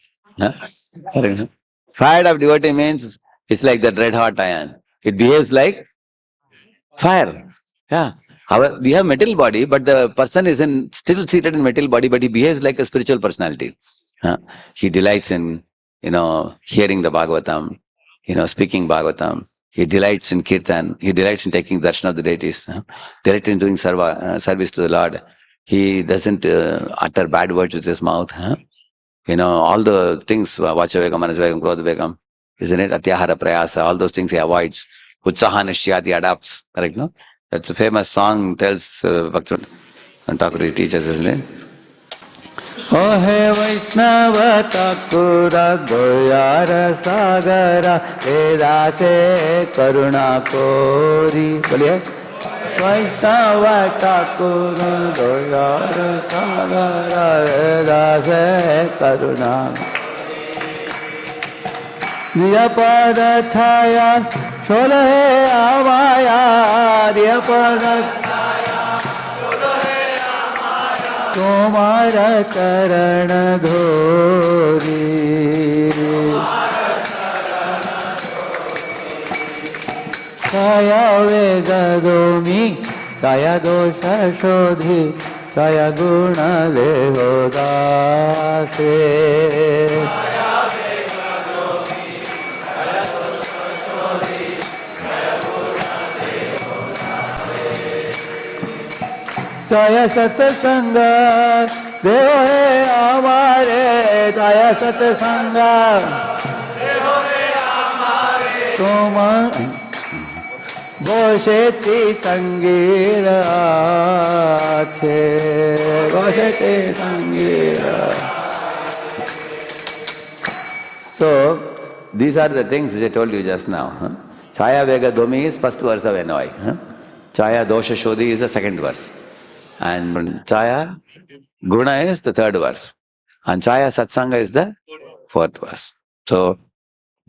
Fired up devotee means it's like that red hot iron. It behaves like fire. Yeah. We have material body, but the person is still seated in material body, but he behaves like a spiritual personality. He delights in, hearing the Bhgavatam, speaking Bhgavatam. He delights in kirtan. He delights in taking darshan of the deities. Delights in doing service to the Lord. He doesn't utter bad words with his mouth. All the things, Vachavekam, Manasvekam, Krodhavekam, isn't it? Atyahara Prayasa, all those things he avoids. Utsaha Nishyati adapts. Correct, no? That's a famous song, tells Bhaktivinoda Thakur teaches, isn't it? O he Vaishnava Thakura Goyara Sagara Vedase Karuna Kori. Boliye. Vaishnava Thakura Goyara Sagara Vedase Karuna. Diya pada chaya sholahe amaya. Diya pada तुम्हारा चरण धोरी छाया वेद दोमी छाया दोष शोधी छाया गुण ले हो दासे छाया सत्संग देव है हमारे छाया सत्संग तुम गोशेती संगीर आछे गोशेती Sangir. So, these are the things which I told you just now. Chaya Vega Domi is first verse of NOI. Chaya Dosha Shodhi is the second verse. And Chaya Guna is the third verse. And Chaya Satsanga is the fourth verse. So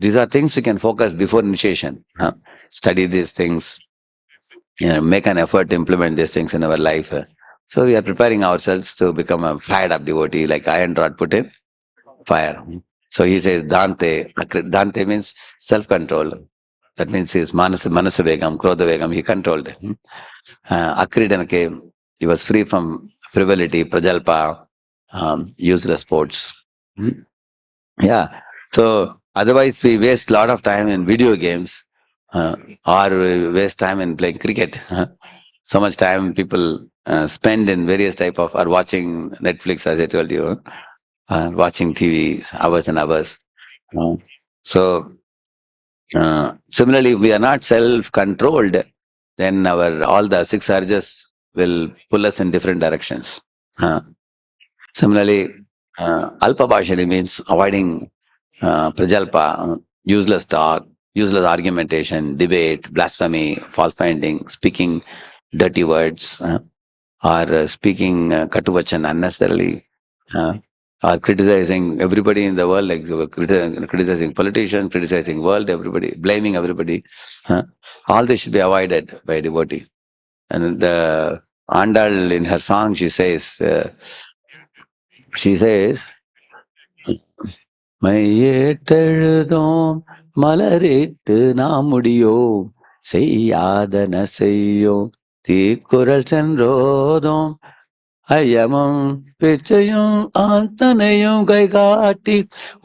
these are things we can focus before initiation. Study these things, make an effort to implement these things in our life. So we are preparing ourselves to become a fired up devotee, like iron rod put in fire. So he says Dante. Dante means self-control. That means his manasavegam, krodhavegam, he controlled. Akridanake, he was free from frivolity, prajalpa, useless sports. Yeah. So otherwise we waste a lot of time in video games, or we waste time in playing cricket. So much time people spend in various type of, or watching Netflix, as I told you, watching TV hours and hours. So similarly, if we are not self-controlled, then our all the six urges will pull us in different directions. Similarly, alpabhashani means avoiding prajalpa, useless talk, useless argumentation, debate, blasphemy, fault finding, speaking dirty words, or speaking katuvachan unnecessarily, uh, or criticizing everybody in the world, like criticizing politicians, criticizing world, everybody, blaming everybody. All this should be avoided by a devotee. And the Andal in her song, she says, மையேட்டெழுதோம் மலரிட்டு நாம் முடியோம் செய்யாதன செய்யோம் தீக்குறள் சென்றோதோம் ஐயமும் பிச்சையும் ஆத்தனையும் கை காட்டி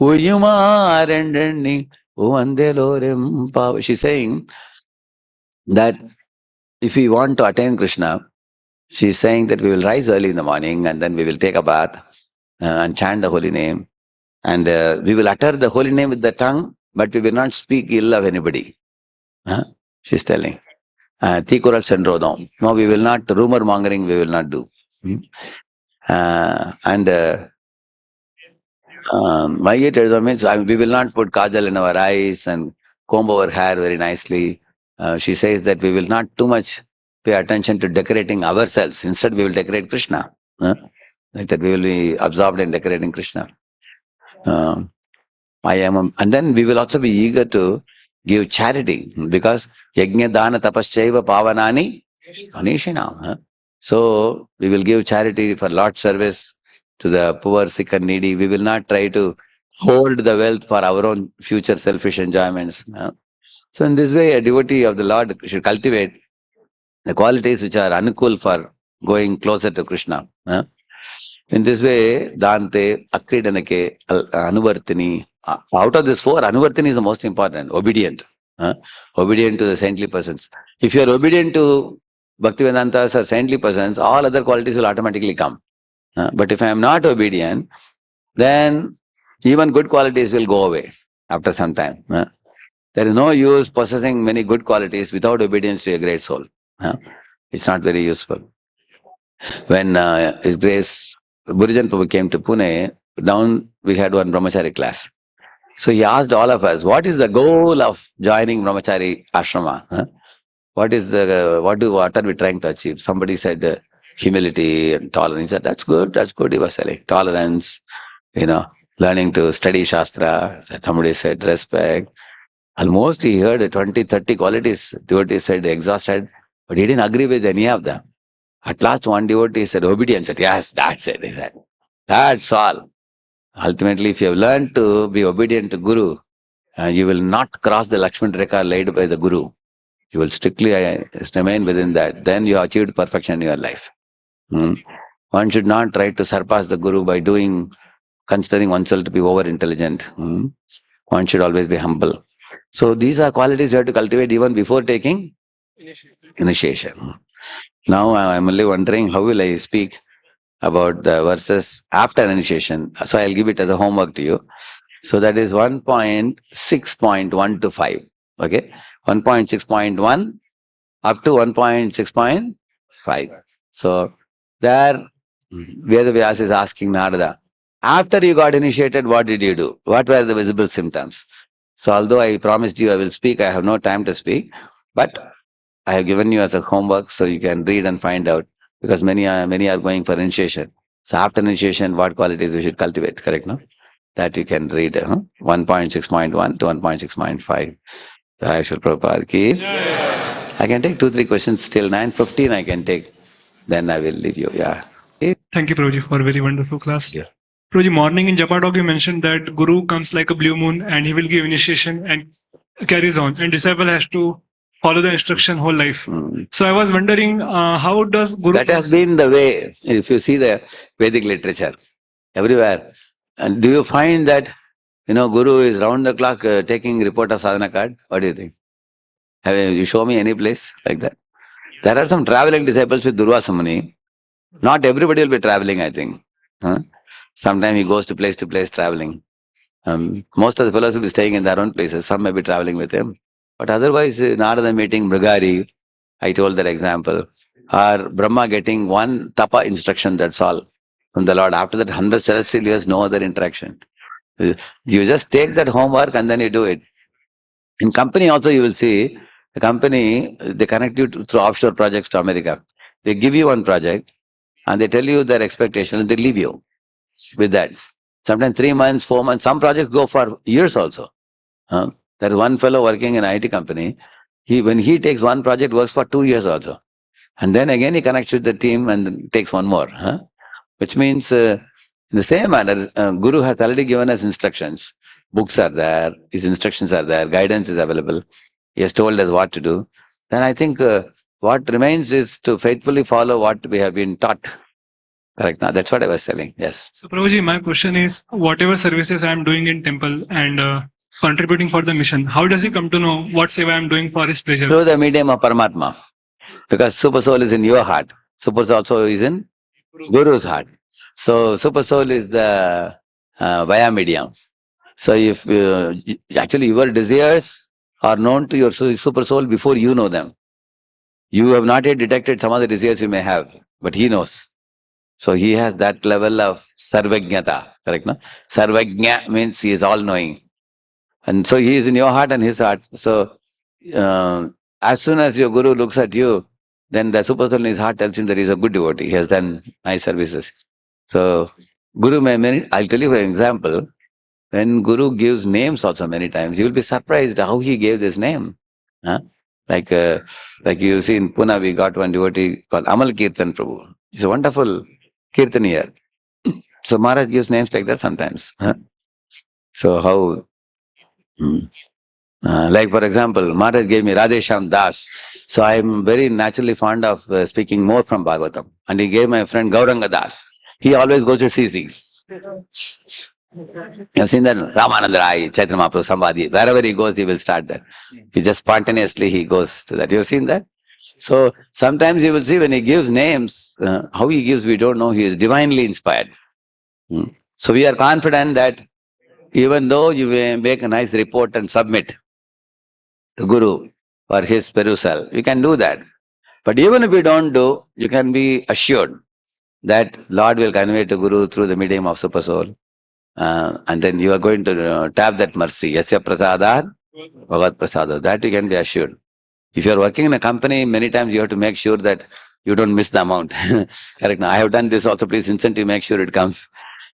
உயுமாரெண்ணி உவந்தேலோரெம்பாவ. She's saying that if we want to attain Krishna, she's saying that we will rise early in the morning and then we will take a bath and chant the holy name. And we will utter the holy name with the tongue, but we will not speak ill of anybody. She's telling. Tikural Sendrodam. No, we will not, rumor mongering we will not do. And Mayet means we will not put kajal in our eyes and comb our hair very nicely. She says that we will not too much pay attention to decorating ourselves. Instead, we will decorate Krishna. Like that we will be absorbed in decorating Krishna. And then we will also be eager to give charity, because yajna dana tapaschaiva pavanani anishinam. So we will give charity for Lord's service to the poor, sick and needy. We will not try to hold the wealth for our own future selfish enjoyments. So in this way, a devotee of the Lord should cultivate the qualities which are anukul for going closer to Krishna. In this way, Dante, Akridanake, Anuvartini. Out of this four, Anuvartini is the most important, obedient. Obedient to the saintly persons. If you are obedient to Bhaktivedantas or saintly persons, all other qualities will automatically come. But if I am not obedient, then even good qualities will go away after some time. There is no use possessing many good qualities without obedience to a great soul. It's not very useful. When His Grace Burijan Prabhu came to Pune, down we had one brahmachari class. So he asked all of us, what is the goal of joining brahmachari ashrama? What are we trying to achieve? Somebody said humility and tolerance. He said, that's good. He was saying tolerance, learning to study Shastra. Somebody said respect. Almost he heard 20, 30 qualities. Devotee said exhausted, but he didn't agree with any of them. At last one devotee said obedience. Said, yes, that's it. He said, that's all. Ultimately, if you have learned to be obedient to Guru, you will not cross the Lakshman Rekha laid by the Guru. You will strictly remain within that. Then you have achieved perfection in your life. One should not try to surpass the Guru by considering oneself to be over-intelligent. One should always be humble. So these are qualities you have to cultivate even before taking initiation. Now I am only wondering how will I speak about the verses after initiation. So I'll give it as a homework to you. So that is 1.6.1 to 5. Okay? 1.6.1 up to 1.6.5. So there, Vedavyas is asking Narada, after you got initiated, what did you do? What were the visible symptoms? So although I promised you I will speak, I have no time to speak, but I have given you as a homework so you can read and find out, because many are going for initiation. So after initiation, what qualities we should cultivate, correct, no? that you can read 1.6.1 to 1.6.5. Jai Shri Prabhupada ki. I can take 2-3 questions till 9:15 I can take. Then I will leave you. Yeah. Thank you, Prabhuji, for a very wonderful class. Yeah. Prabhuji, morning in Japa talk you mentioned that Guru comes like a blue moon and he will give initiation and carries on, and disciple has to follow the instruction whole life. So I was wondering, how does Guru... That has been the way. If you see the Vedic literature, everywhere. And do you find that, Guru is round the clock taking report of sadhana card? What do you think? You show me any place like that? There are some traveling disciples with Durvasa Muni. Not everybody will be traveling, I think. Sometimes he goes to place traveling. Most of the fellows will be staying in their own places. Some may be traveling with him. But otherwise, Narada meeting Mrigari, I told that example, or Brahma getting one tapa instruction, that's all, from the Lord. After that, 100 celestial years, no other interaction. You just take that homework and then you do it. In company also, you will see, the company, they connect you through offshore projects to America. They give you one project and they tell you their expectation and they leave you with that. Sometimes 3 months, 4 months, some projects go for years also. There is one fellow working in an IT company. When he takes one project, works for 2 years also. And then again he connects with the team and takes one more. Which means, in the same manner, Guru has already given us instructions. Books are there, his instructions are there, guidance is available. He has told us what to do. Then I think what remains is to faithfully follow what we have been taught. Correct. Now that's what I was telling. Yes. So Prabhuji, my question is, whatever services I am doing in temple and contributing for the mission, how does he come to know what seva I am doing for his pleasure? Through the medium of Paramatma. Because Super Soul is in your heart. Super Soul also is in Guru's heart. So Super Soul is the via medium. So if actually your desires are known to your Super Soul before you know them. You have not yet detected some of the desires you may have, but he knows. So he has that level of sarvajnata, correct? No? Sarvajna means he is all-knowing. And so he is in your heart and his heart. So as soon as your Guru looks at you, then the Super Soul in his heart tells him that he is a good devotee. He has done nice services. So Guru I'll tell you an example. When Guru gives names also many times, you will be surprised how he gave this name. Like you see in Pune, we got one devotee called Amal Kirtan Prabhu. He's a wonderful Kirtanier. So Maharaj gives names like that sometimes. So how... like for example, Maharaj gave me Radheshyam Das. So I am very naturally fond of speaking more from Bhgavatam. And he gave my friend Gauranga Das. He always goes to CC. You have seen that Ramananda Rai, Chaitanya Mahaprabhu, Sambhadi. Wherever he goes, he will start that. He just spontaneously he goes to that. You have seen that? So sometimes you will see when he gives names, how he gives we don't know. He is divinely inspired. So we are confident that even though you may make a nice report and submit to Guru for his perusal, you can do that. But even if you don't do, you can be assured that Lord will convey to Guru through the medium of Super Soul. And then you are going to tap that mercy. Yasya prasadar, bhagat prasada. That you can be assured. If you are working in a company, many times you have to make sure that you don't miss the amount. Correct. Now, I have done this also, please instantly make sure it comes.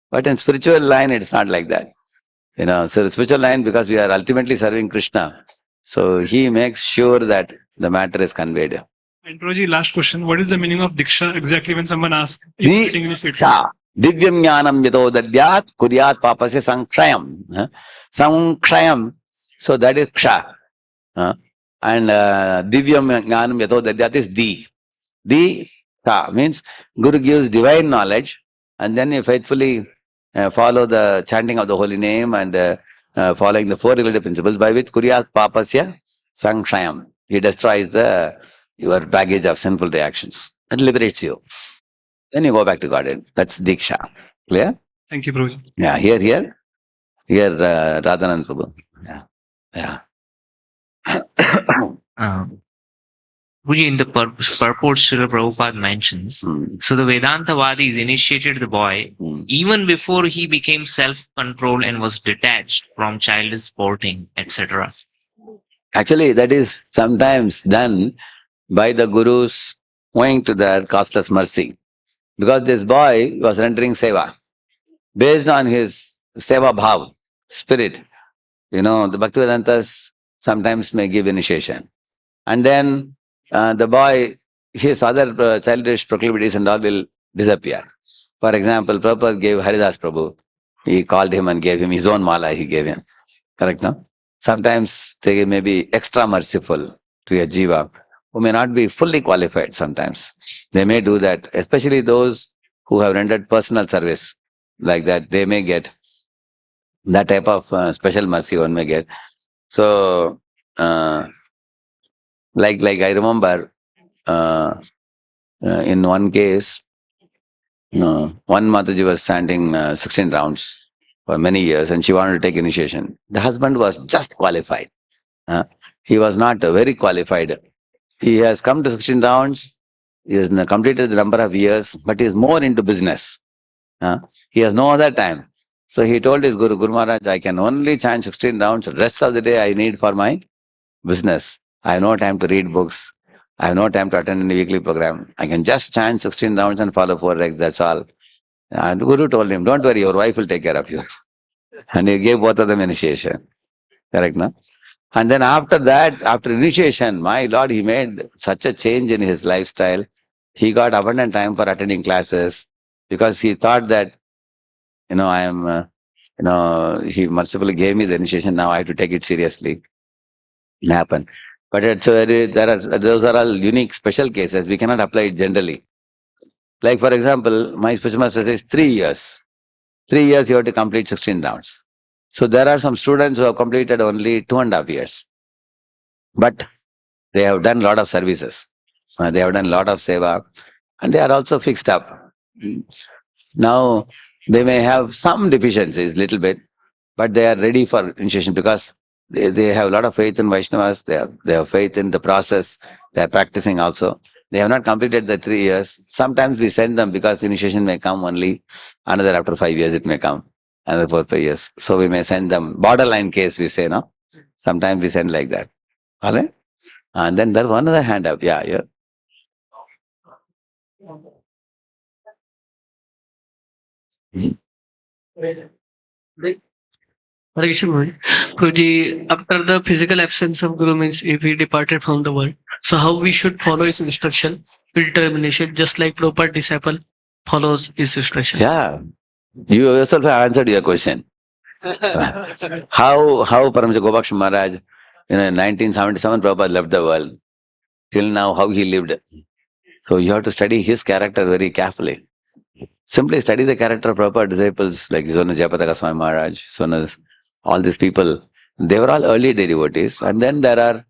But in spiritual line, it's not like that. So the spiritual line, because we are ultimately serving Krishna, so he makes sure that the matter is conveyed. And Prabhuji, last question. What is the meaning of Diksha exactly when someone asks? Diksha. Divyam jnanam yato dadyat kuryat papasya sankshayam. Sankshayam. So that is ksha. And divyam jnanam yato dadyat is di. Di ka means Guru gives divine knowledge and then you faithfully follow the chanting of the holy name and following the 4 relative principles by which kuryat papasya sankshayam. He destroys your baggage of sinful reactions and liberates you. Then you go back to Godhead. That's Diksha. Clear? Thank you, Prabhuji. Yeah, here, Radhanand Prabhu. Yeah. Guruji, in the purport Srila Prabhupada mentions, so the Vedantavadis initiated the boy even before he became self-controlled and was detached from childish sporting, etc. Actually, that is sometimes done by the Gurus owing to their costless mercy. Because this boy was rendering seva. Based on his seva bhav, spirit. The Bhaktivedantas sometimes may give initiation. And then the boy, his other childish proclivities and all will disappear. For example, Prabhupada gave Haridas Prabhu. He called him and gave him his own mala, he gave him. Correct, no? Sometimes they may be extra merciful to a jiva who may not be fully qualified sometimes. They may do that, especially those who have rendered personal service like that, they may get that type of special mercy one may get. So, like I remember in one case, one Mataji was chanting 16 rounds for many years and she wanted to take initiation. The husband was just qualified. He was not very qualified. He has come to 16 rounds, he has completed the number of years, but he is more into business. He has no other time. So he told his Guru Maharaj, I can only chant 16 rounds, the rest of the day I need for my business. I have no time to read books. I have no time to attend any weekly program. I can just chant 16 rounds and follow 4 regs, that's all. And the Guru told him, don't worry, your wife will take care of you. And he gave both of them initiation. Correct, no? And then after that, after initiation, my Lord, he made such a change in his lifestyle. He got abundant time for attending classes because he thought that, I am, he mercifully gave me the initiation. Now I have to take it seriously. It happened. But those are all unique, special cases. We cannot apply it generally. Like for example, my special master says 3 years. 3 years you have to complete 16 rounds. So there are some students who have completed only 2.5 years. But they have done a lot of services. They have done a lot of seva. And they are also fixed up. Now, they may have some deficiencies, little bit, but they are ready for initiation because they have a lot of faith in Vaishnavas. They have faith in the process. They are practicing also. They have not completed the 3 years. Sometimes we send them because initiation may come only another after 5 years it may come. Another 4, 5 years. So we may send them, borderline case we say, no? Sometimes we send like that. Alright? And then there's one other hand up. Yeah. Hare Krishna, Guruji, after the physical absence of Guru means if he departed from the world, so how we should follow his instruction with determination, just like Prabhupada disciple follows his instruction. Yeah. You yourself have answered your question. How Paramahansa Gopaksh Maharaj in 1977 Prabhupada left the world. Till now how he lived. So you have to study his character very carefully. Simply study the character of Prabhupada disciples like His Holiness Jayapataka Swami Maharaj, His Holiness, all these people. They were all early devotees. And then there are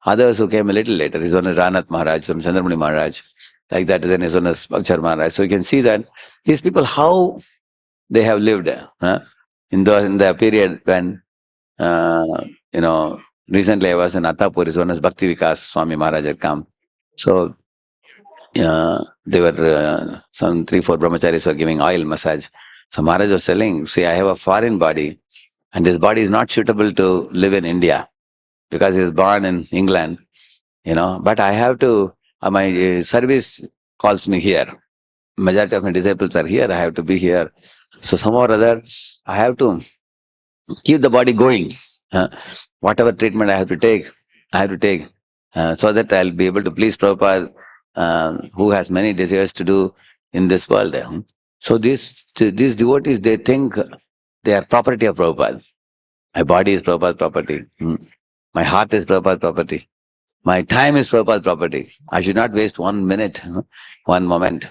others who came a little later. His Holiness Ranath Maharaj, His Holiness Chandramani Maharaj, like that. Then His Holiness Bhakchar Maharaj. So you can see that these people, how they have lived in the period when, recently I was in Attapur, His Holiness Bhakti Vikas Swami Maharaj had come. So they were, some 3-4 brahmacharis were giving oil massage. So Maharaj was telling, see, I have a foreign body and this body is not suitable to live in India because he is born in England, but I have to, my service calls me here. Majority of my disciples are here, I have to be here. So somehow or other, I have to keep the body going. Whatever treatment I have to take, so that I'll be able to please Prabhupada, who has many desires to do in this world. So these devotees, they think they are property of Prabhupada. My body is Prabhupada's property. My heart is Prabhupada's property. My time is Prabhupada's property. I should not waste 1 minute, 1 moment.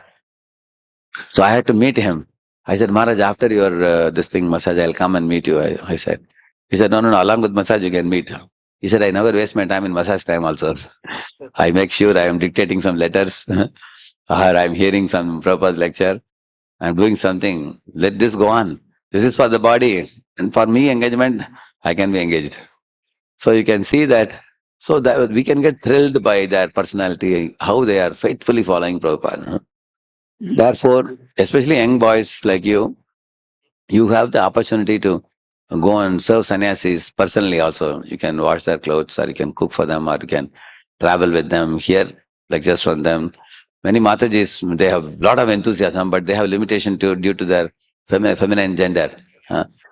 So I had to meet him. I said, Maharaj, after your this thing massage, I'll come and meet you. I said. He said, no, along with massage you can meet. He said, I never waste my time in massage time also. I make sure I am dictating some letters or I'm hearing some Prabhupada lecture. I'm doing something. Let this go on. This is for the body. And for me, engagement, I can be engaged. So you can see that, so that we can get thrilled by their personality, how they are faithfully following Prabhupada. Therefore, especially young boys like you have the opportunity to go and serve sannyasis personally also. You can wash their clothes or you can cook for them or you can travel with them, hear lectures from them. Many Matajis, they have a lot of enthusiasm, but they have limitation due to their feminine gender.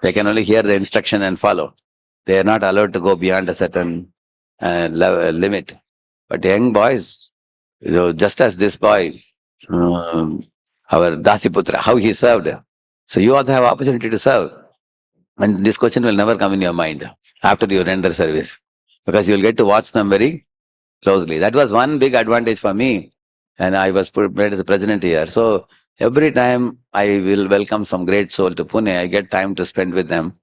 They can only hear the instruction and follow. They are not allowed to go beyond a certain limit. But young boys, just as this boy, our Dasiputra, how he served. So you also have opportunity to serve. And this question will never come in your mind after you render service, because you will get to watch them very closely. That was one big advantage for me. And I was made as the president here. So every time I will welcome some great soul to Pune, I get time to spend with them,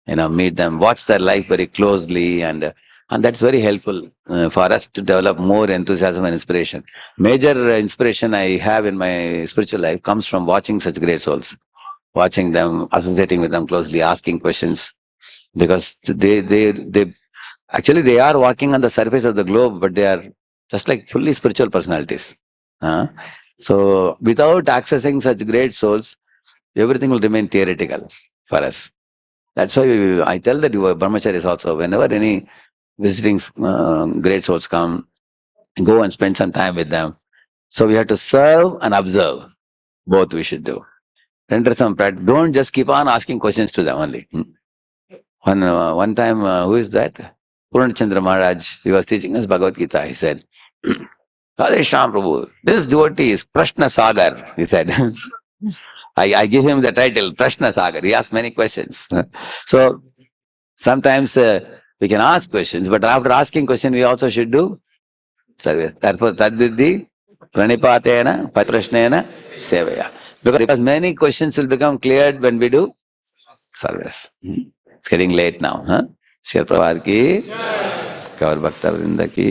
meet them, watch their life very closely, and that's very helpful for us to develop more enthusiasm and inspiration. Major inspiration I have in my spiritual life comes from watching such great souls, watching them, associating with them closely, asking questions, because they actually they are walking on the surface of the globe, but they are just like fully spiritual personalities. So without accessing such great souls, everything will remain theoretical for us. That's why I tell that your brahmacharis also, whenever any visiting great souls come, go and spend some time with them. So we have to serve and observe. Both we should do. Render some practice. Don't just keep on asking questions to them only. One time, who is that? Purnachandra Maharaj, he was teaching us Bhagavad Gita. He said, Radheshyam Prabhu, this devotee is Prashna Sagar, he said. I give him the title, Prashna Sagar. He asked many questions. So sometimes we can ask questions, but after asking questions, we also should do service. Therefore, tadvidhi pranipatena patrashnena sevaya. Because many questions will become cleared when we do service. It's getting late now. Srila Prabhupada ki, Gaur Bhakta Vrinda ki.